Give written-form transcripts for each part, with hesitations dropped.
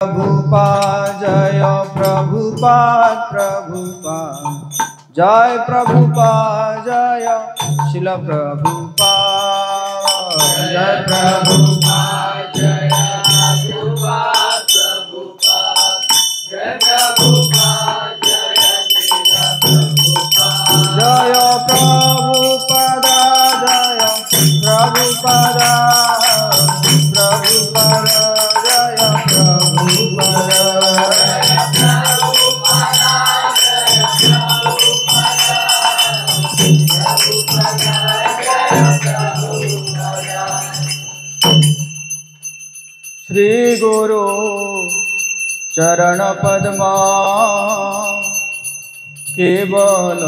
प्रभुपाद जय प्रभुपाद प्रभुपाद जय प्रभुपाद जय शिल प्रभुपाद जय प्रभुपाद जय प्रभुपाद प्रभुपाद जय प्रभुपाद जय शिल प्रभुपाद जय प्रभुपाद जय प्रभुपाद प्रभुपाद जय श्री गुरु चरण पद्मा केवल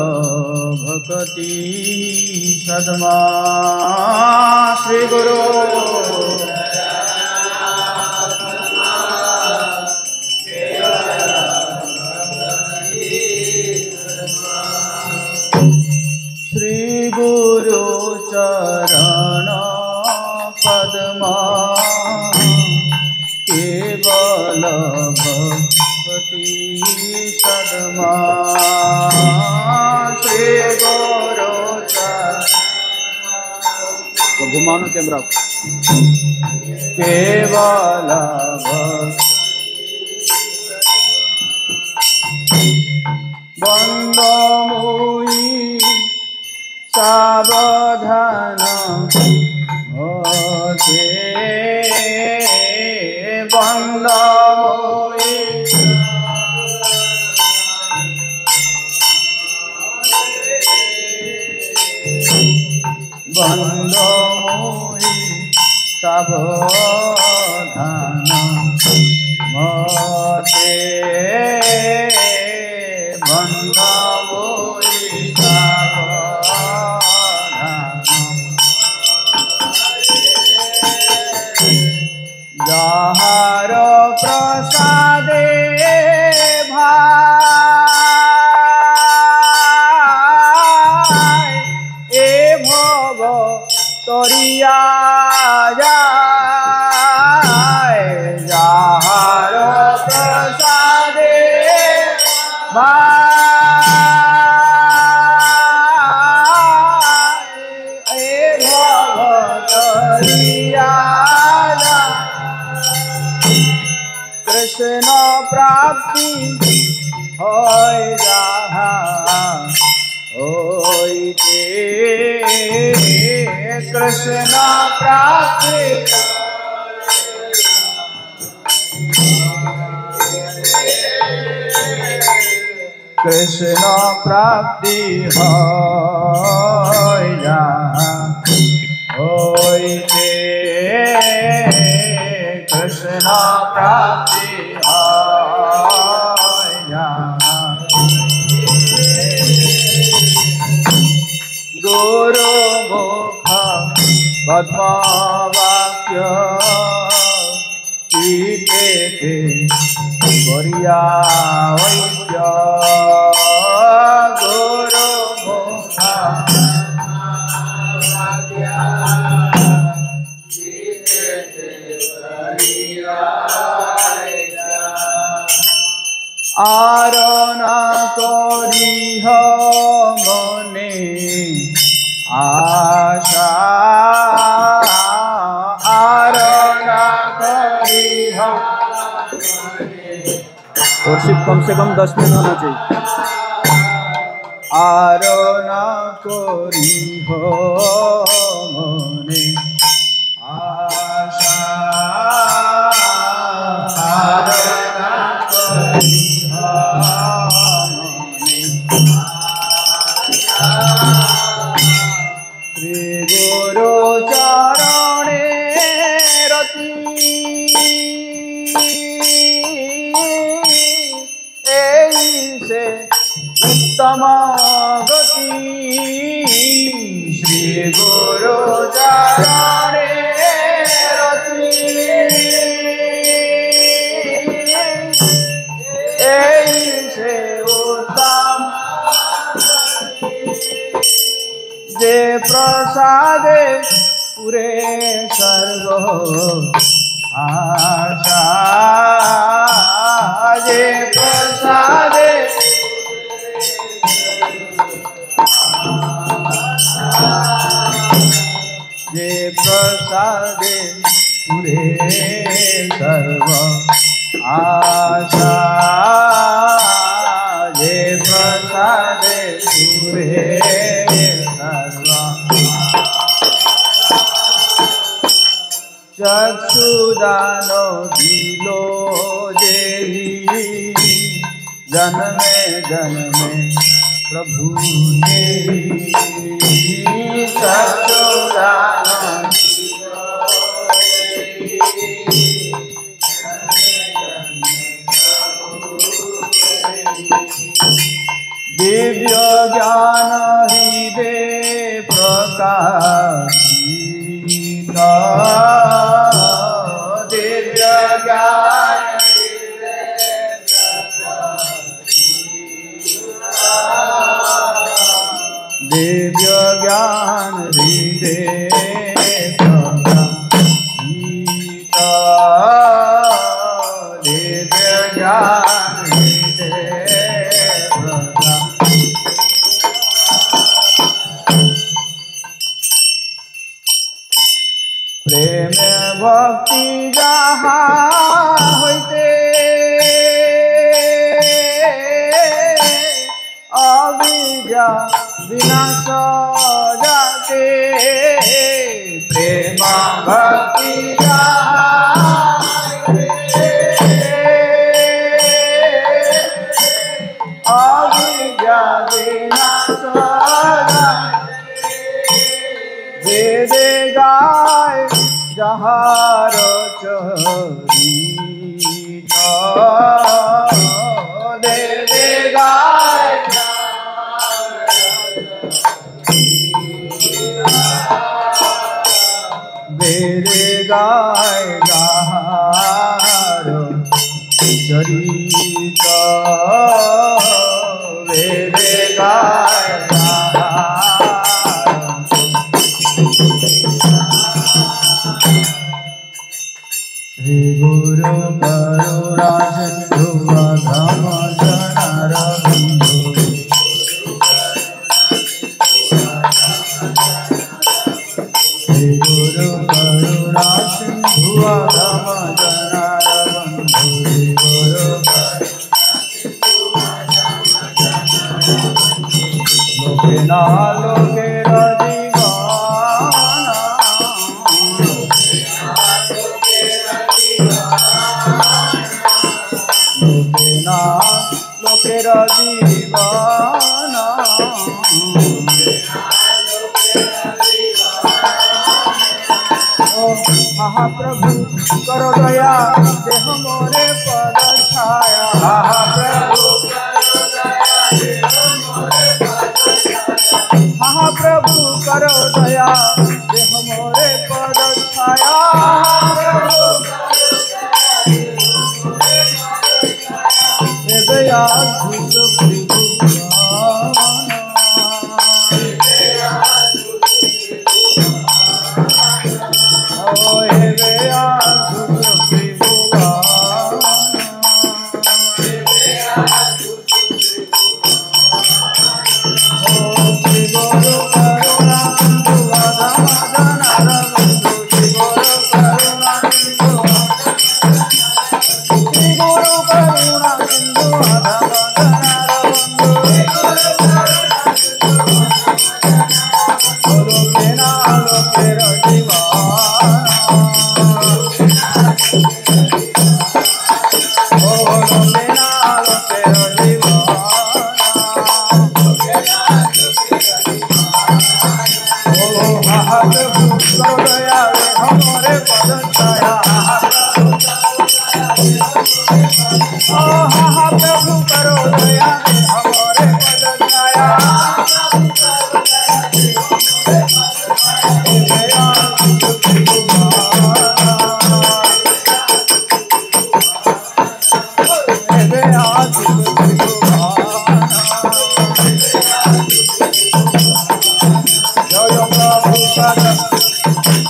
भक्ति सदमा श्री गुरु श्री गुरु चरण पद्मा केवल भक्ति सदमा श्री गुरु तो घुमानो कैमरा केवल बंद मुई सावधान होते बंद मुई बंद मुई सावधान होते बंद मुई जहार प्रसादे भाई ए भव तरिया जाए जहार प्रसादे भाई ए भव तरिया कृष्ण प्राप्ति होय जहा होइते कृष्ण प्राप्ति कृष्ण प्राप्ति होय जहा होइते कृष्ण प्राप्ति गुरु मुख पद्मवाक्य कीते बरिया वैद्य गुरु मुख आरना करिह मने आशा आरना करिह और सिर्फ कम से कम 10 मिनट होना चाहिए आरना करिह मने आशा आरना करिह श्री गुरु चरणे रति से उत्तम गति श्री गुरु चरणे रति से उत्तम जे प्रसादे पूरे सर्व आशा प्रसादे पुरे सर्व आशा जे प्रसादे पुरे सर्व चक्षुदानो दिलो देवी जन्मे जन्मे प्रभु देवी चक्षुदानो दिव्य ज्ञान हृदय प्रकाशित दिव्य ज्ञान दिव्य ज्ञान हृदय प्रकाशित दिव्य ज्ञान हृदय प्रेम भक्ति जहाँ होते अविद्या विनाश जाते प्रेम भक्ति जहाँ अविद्या विनाश वेद गाय जहार चरिता वेद गाय वेद गाय जहार चरिता वेद गाय श्री गुरु करुणा सिंधु धम जनार बंधु श्री गुरु करुणा सिंधु धम जनार बंधु श्री गुरु लोके ना लोके लोकेर जीवन ओ महाप्रभु करो दया देह मोरे पद छाया महाप्रभु करो दया देह मोरे पद छाया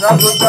अद्भुत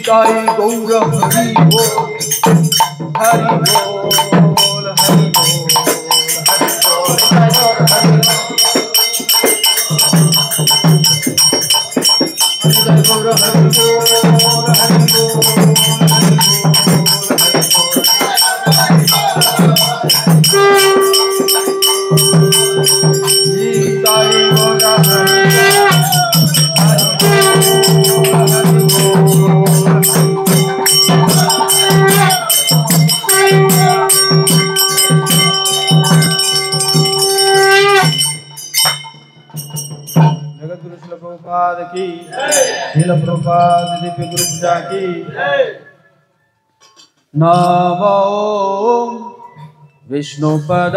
निताई गौर हरि बोल हरि बोल हरि बोल हरि बोल हरि बोल हरि बोल हरि जगतगुरु श्रील प्रभुपाद की श्रील प्रभुपाद दिव्य गुरु पूजा की नमो विष्णुपद